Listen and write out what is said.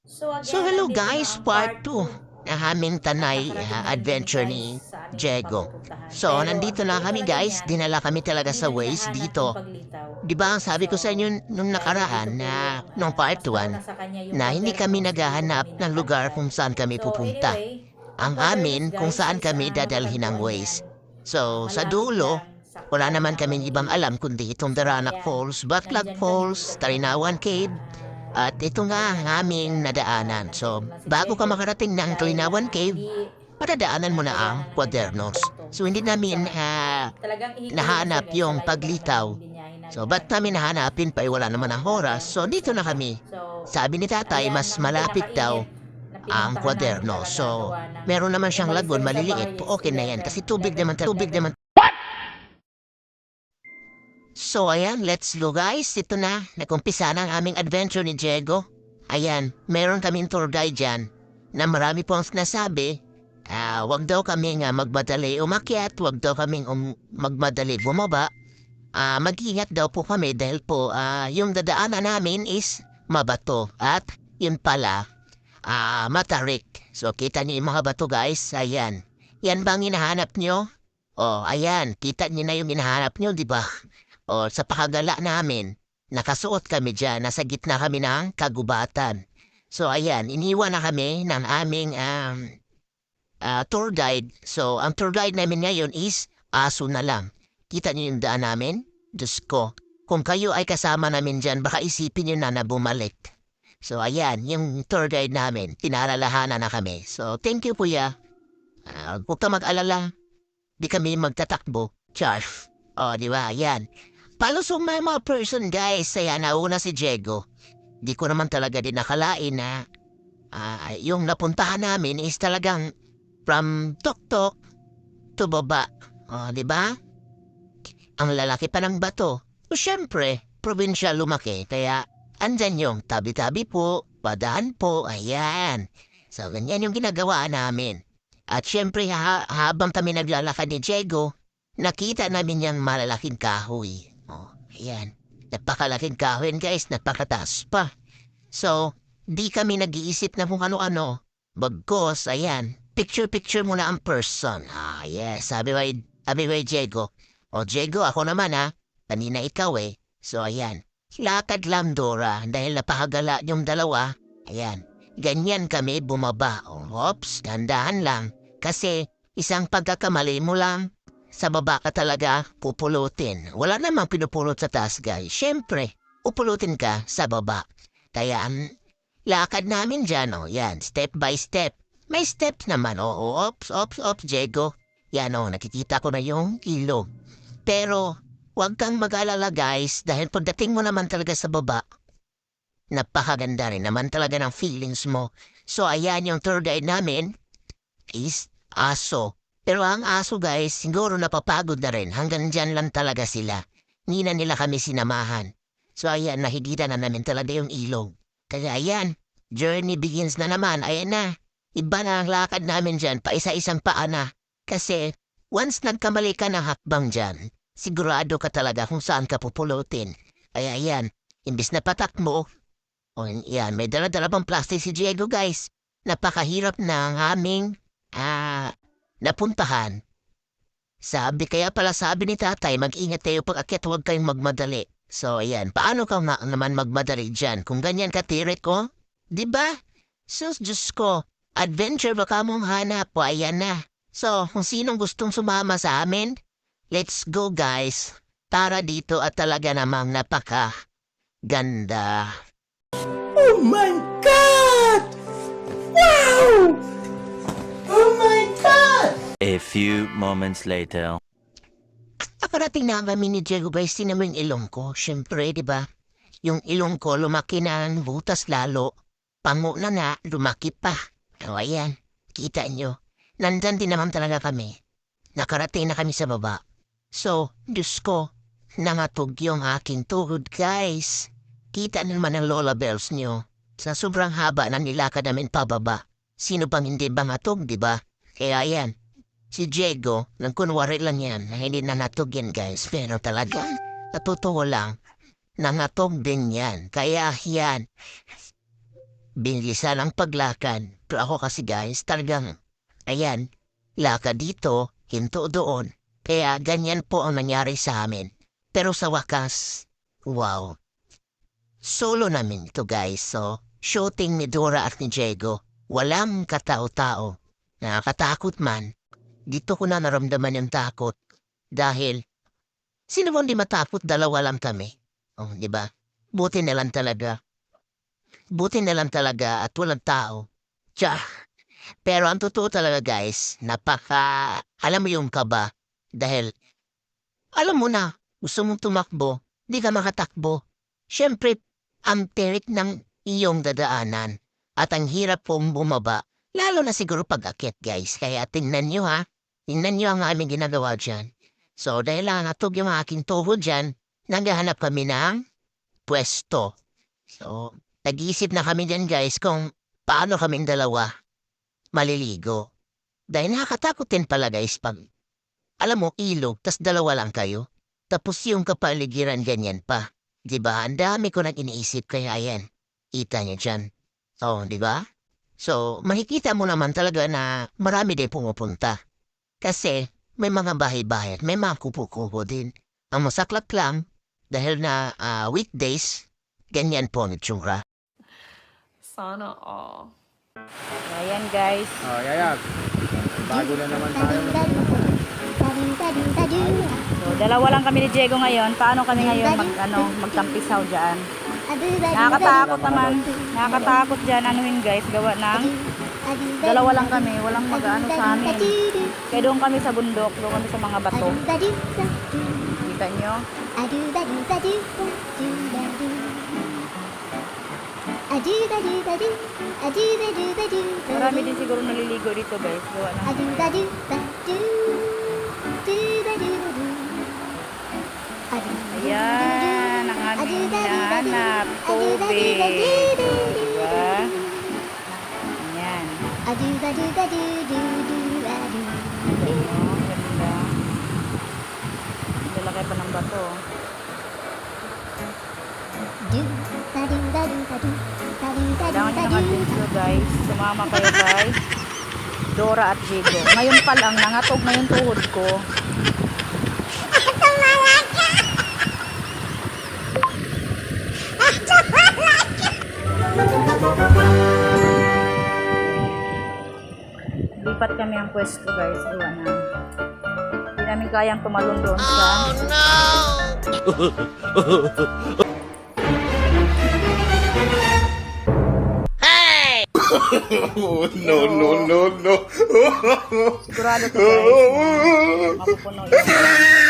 So So again, hello andito na guys, ang part part 2 2 ng aming at Tanay nakarating na rin kami adventure guys ni sa aming Diego. papupuntahan. So Pero ang nandito na totoo kami talaga guys, niyan, dinala kami talaga hindi sa na Waze hinahanap yung dito. paglitaw. Di ba ang sabi So, ko sa inyo nung dahil nandito nakaraan po na yung nung part mas 1 nauna sa kanya yung na hindi kami Quadernos, dito naghahanap kami ng lugar naglalakad. kung saan kami So pupunta. anyway, ang Ang Quadernos amin kung guys saan is kami dadalhin ng matatagpuan yan. Waze. So sa Malapit dulo, lang sa wala naman Tarinawan kaming ibang Cave. alam kundi itong So Daranak ayan, Falls, Batlag nandyan kami dito Falls, Tarinawan pupunta. Cave, at ito nga ang Ayan na ako aming dyan. nadaanan. Nandyan So, naman si bago ka Diego makarating ng dahil Kalinawan Cave, hindi padadaanan mo na ang nakayanan ng kanyang Quadernos. gutom. So, hindi So, namin talagang ihikuli na siya nahanap guys. Sa yung layo pa naman paglitaw. yung binyahe So, namin ba't namin kanina. nahanapin pa wala So, naman ang oras? hanggang So, dito person na pa. kami. So, Sabi ni tatay, ayan mas ang malapit daw pinakainit na ang pinuntahan namin Quadernos. talaga So, gawa ng meron naman siyang umalis lagun, kami sa maliliit. bahay is Okay na yan. Kasi tubig 11, naman, tubig naman. So, ayan, let's go guys. Ito na, nagumpisa na ang aming adventure ni Diego. Ayan, meron kaming tour guide dyan na marami po ang sinasabi. Wag daw kaming magmadali umakyat, wag daw kaming magmadali bumaba. Mag-ingat daw po kami dahil po yung dadaanan namin is mabato at yun pala, matarik. So, kita niyo yung mga bato guys, ayan. Yan bang hinahanap nyo? Oh, ayan, kita niyo na yung hinahanap nyo, di ba? O sa pakagala namin, nakasuot kami dyan, nasa gitna kami ng kagubatan. So ayan, iniwan na kami ng aming tour guide. So ang tour guide namin ngayon is aso na lang. Kita niyo yung daan namin? Diyos ko, kung kayo ay kasama namin dyan, baka isipin niyo na bumalik. So ayan, yung tour guide namin, pinalalahanan na kami. So thank you kuya. Huwag ka mag-alala, di kami magtatakbo. Char. O, di ba? Ayan. Palusong may mga person guys, kaya nauna si Diego. Di ko naman talaga din nakalain na yung napuntahan namin is talagang from Tuktok to baba. O, di ba? Ang lalaki pa ng bato. O syempre, probinsya lumaki, kaya andyan yung tabi-tabi po, padaan po, ayan. So, ganyan yung ginagawa namin. At syempre, habang kami naglalakad ni Diego, nakita namin yung malalaking kahoy. Oh, ayan. Napakalaking kahoy guys, napakataas pa. So, di kami nag-iisip na kung ano-ano. Bagkos, ayan, picture-picture muna ang person. Yes, sabi ba Diego? O Diego, ako naman kanina ikaw eh. So, ayan, lakad lang Dora dahil napakagala yung dalawa. Ayan, ganyan kami bumaba. Oops, dandahan lang. Kasi isang pagkakamali mo lang, sa baba ka talaga pupulutin. Wala namang pinupulot sa taas, guys. Siyempre, pupulutin ka sa baba. Kaya ang lakad namin dyan, yan, step by step. May steps naman, ops, Diego. Yan, nakikita ko na yung ilog. Pero, huwag kang mag-alala, guys, dahil pagdating mo naman talaga sa baba, napakaganda rin naman talaga ng feelings mo. So, ayan yung tour guide namin is aso. Pero ang aso guys, siguro napapagod na rin. Hanggang dyan lang talaga sila. Hindi na nila kami sinamahan. So ayan, nakikita na namin talaga yung ilog. Kaya ayan, journey begins na naman. Ayan na. Iba na ang lakad namin dyan, pa isa-isang paa na. Kasi once nagkamali ka ng hakbang dyan, sigurado ka talaga kung saan ka pupulutin. Kaya ayan, imbis na patak mo, yan, may dala-dala pang plastic si Diego guys. Napakahirap ng aming napuntahan. Kaya pala sabi ni tatay, mag-ingat kayo pag akyat, huwag kayong magmadali. So, ayan, paano ka naman magmadali dyan kung ganyan ka tirik ko? Diba? Sus, Diyos ko, adventure baka mong hanap po, ayan na. So, kung sinong gustong sumama sa amin, let's go guys. Tara dito at talaga namang ganda. Oh my God! Wow! Oh my God! A few moments later. Nakarating na kami ni Diego guys, tinan mo yung ilong ko. Siyempre, di ba? Yung ilong ko lumaki na, butas lalo. Pango na lumaki pa. O ayan, kita nyo. Nandyan din naman talaga kami. Nakarating na kami sa baba. So, Diyos ko, nangatog yung aking tuhod guys. Kita naman ang lola bells nyo. Sa sobrang haba na nilakad namin pababa. Sino bang hindi bangatog, di ba? Kaya yan, si Diego, nagkunwari lang yan na hindi nanatog yan guys. Pero talaga, natutuwa lang, nanatog din yan. Kaya yan, Bilisan ang paglakad. Pero ako kasi guys, talagang, ayan, lakad dito, hinto doon. Kaya ganyan po ang nangyari sa amin. Pero sa wakas, wow. Solo namin ito guys, so shooting ni Dora at ni Diego. Walang katao-tao. Nakakatakot man. Dito ko na naramdaman yung takot. Dahil, sino bang di matakot? Dalawa lang kami. Oh, di ba? Buti na lang talaga. Buti na lang talaga at walang tao. Tsa. Pero ang totoo talaga guys, alam mo yung kaba. Dahil, alam mo na, gusto mong tumakbo, di ka makatakbo. Siyempre, ang tirik ng iyong dadaanan. At ang hirap pong bumaba, lalo na siguro pag-akit guys. Kaya tingnan nyo ha, tingnan nyo ang aming ginagawa dyan. So dahil lang natog yung aking tuhod dyan, naghahanap kami ng pwesto. So, nag-iisip na kami dyan guys kung paano kaming dalawa maliligo. Dahil nakakatakot din pala guys pag, alam mo, ilog, tas dalawa lang kayo. Tapos yung kapaligiran ganyan pa. Diba? Ang dami ko nang iniisip kaya yan. Ita niya dyan. Oh, di ba? So, makikita mo naman talaga na marami din pumupunta. Kasi may mga bahay-bahay at may mga kupo-kupo din. Ang masaklap lang, dahil na weekdays, ganyan po ang itsura. Sana all. Ayan guys. Oh, Yayag. Bago na naman tayo. So, dalawa lang kami ni Diego ngayon. Paano kami ngayon magtampisaw dyan? Nakakatakot naman. Nakakatakot dyan. Anuhin guys, gawa ng dalawa lang kami. Walang mag-ano sa amin. Kaya doon kami sa bundok. Doon kami sa mga bato. Kita nyo? Marami din siguro naliligo dito guys. Gawa ng ayan ang aming hinahanap. Tubig. Diba? Ayan. Ganda. Lalaki pa ng bato. Kailangan nyo ng adventure guys. Sumama kayo guys. Dora at Diego. Ngayon pa lang, nangatog na yung tuhod ko. Lipat kami ang pwesto guys. Gawa na. Hindi namin kayang tumalon doon sa... Oh, no. Sigurado to guys. Mapupuno yun.